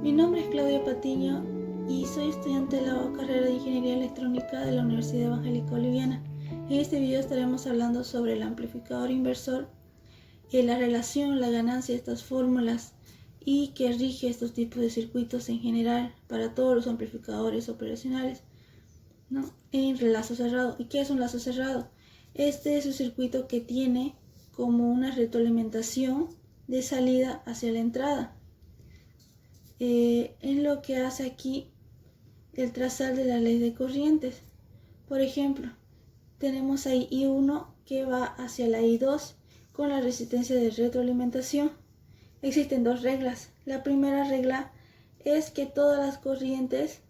Mi nombre es Claudia Patiño y soy estudiante de la carrera de Ingeniería Electrónica de la Universidad Evangélica Boliviana. En este video estaremos hablando sobre el amplificador inversor, la relación, la ganancia de estas fórmulas y que rige estos tipos de circuitos en general para todos los amplificadores operacionales, ¿no? En lazo cerrado. ¿Y qué es un lazo cerrado? Este es un circuito que tiene como una retroalimentación de salida hacia la entrada. Es lo que hace aquí el trazar de la ley de corrientes. Por ejemplo, tenemos ahí I1 que va hacia la I2 con la resistencia de retroalimentación. Existen dos reglas. La primera regla es que todas las corrientes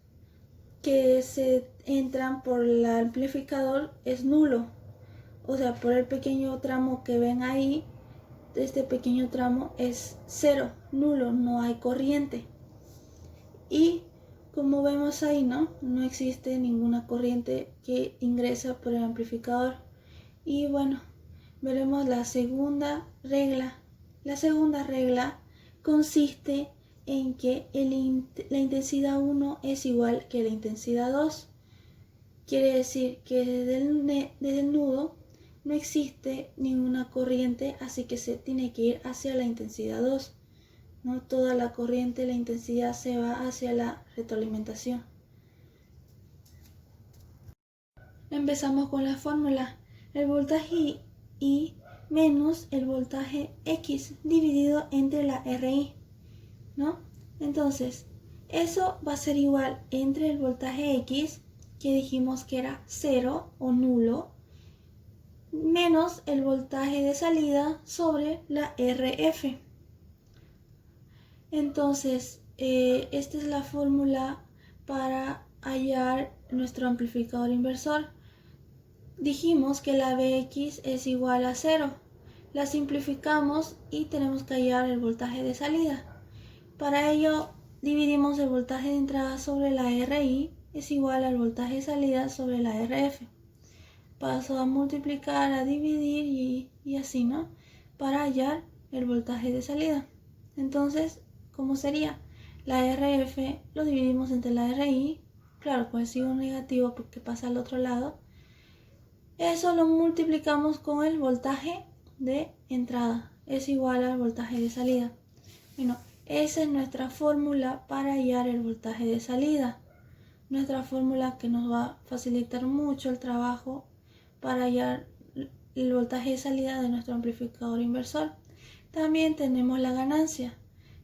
que se entran por el amplificador es nulo. O sea, por el pequeño tramo que ven ahí, este pequeño tramo es cero, nulo, no hay corriente. Y como vemos ahí, no existe ninguna corriente que ingresa por el amplificador. Y bueno, veremos la segunda regla. La segunda regla consiste en que la intensidad 1 es igual que la intensidad 2. Quiere decir que desde el nudo no existe ninguna corriente, así que se tiene que ir hacia la intensidad 2. No toda la corriente, la intensidad se va hacia la retroalimentación. Empezamos con la fórmula. El voltaje I menos el voltaje X dividido entre la RI, ¿no? Entonces, eso va a ser igual entre el voltaje X, que dijimos que era 0 o nulo, menos el voltaje de salida sobre la RF. Entonces, esta es la fórmula para hallar nuestro amplificador inversor. Dijimos que la Vx es igual a 0. La simplificamos y tenemos que hallar el voltaje de salida. Para ello, dividimos el voltaje de entrada sobre la RI es igual al voltaje de salida sobre la RF. Paso a multiplicar, a dividir y así, ¿no? Para hallar el voltaje de salida. Entonces, ¿cómo sería? La RF lo dividimos entre la RI, claro, con el signo negativo porque pasa al otro lado. Eso lo multiplicamos con el voltaje de entrada, es igual al voltaje de salida. Bueno, esa es nuestra fórmula para hallar el voltaje de salida. Nuestra fórmula que nos va a facilitar mucho el trabajo para hallar el voltaje de salida de nuestro amplificador inversor. También tenemos la ganancia,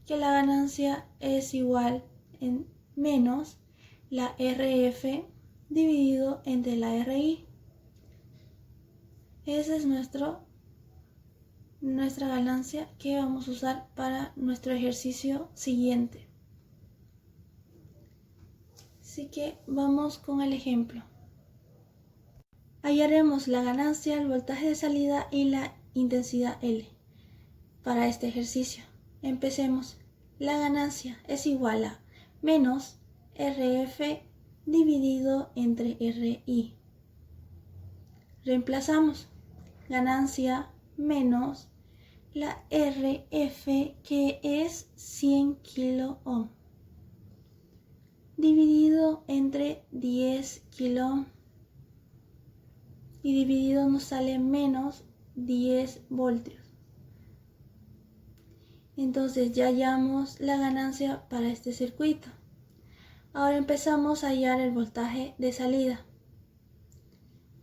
que la ganancia es igual en menos la RF dividido entre la RI. Esa es nuestra ganancia que vamos a usar para nuestro ejercicio siguiente. Así que vamos con el ejemplo. Hallaremos la ganancia, el voltaje de salida y la intensidad L para este ejercicio. Empecemos. La ganancia es igual a menos RF dividido entre RI. Reemplazamos ganancia menos la RF, que es 100 kilo ohm, dividido entre 10 kilo ohm. Y dividido nos sale menos 10 voltios. Entonces ya hallamos la ganancia para este circuito. Ahora empezamos a hallar el voltaje de salida.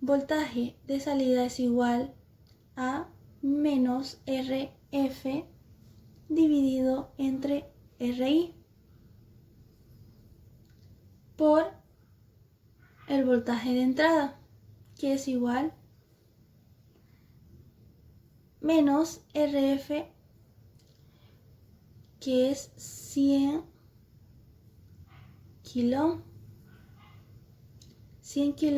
Voltaje de salida es igual a menos RF dividido entre RI por el voltaje de entrada, que es igual menos RF, que es 100 kilo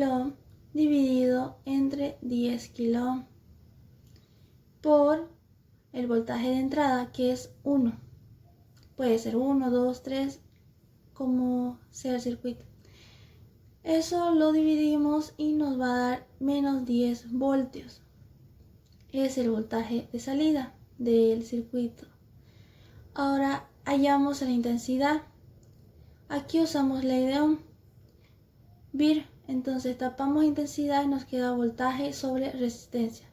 ohm dividido entre 10 kilo ohm por el voltaje de entrada, que es 1. Puede ser 1, 2, 3, como sea el circuito. Eso lo dividimos y nos va a dar menos 10 voltios. Es el voltaje de salida del circuito. Ahora hallamos la intensidad. Aquí usamos ley de Ohm. VIR, entonces tapamos intensidad y nos queda voltaje sobre resistencia.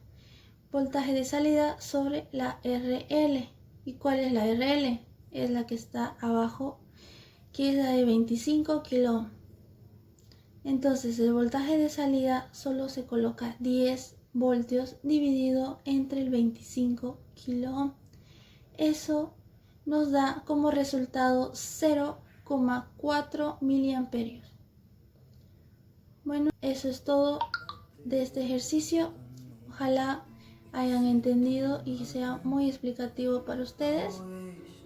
Voltaje de salida sobre la RL. ¿Y cuál es la RL? Es la que está abajo, que es la de 25 kilo. Entonces el voltaje de salida solo se coloca 10 voltios dividido entre el 25 kilo. Eso nos da como resultado 0,4 miliamperios. Bueno, eso es todo de este ejercicio. Ojalá hayan entendido y sea muy explicativo para ustedes.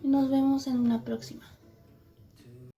Nos vemos en una próxima.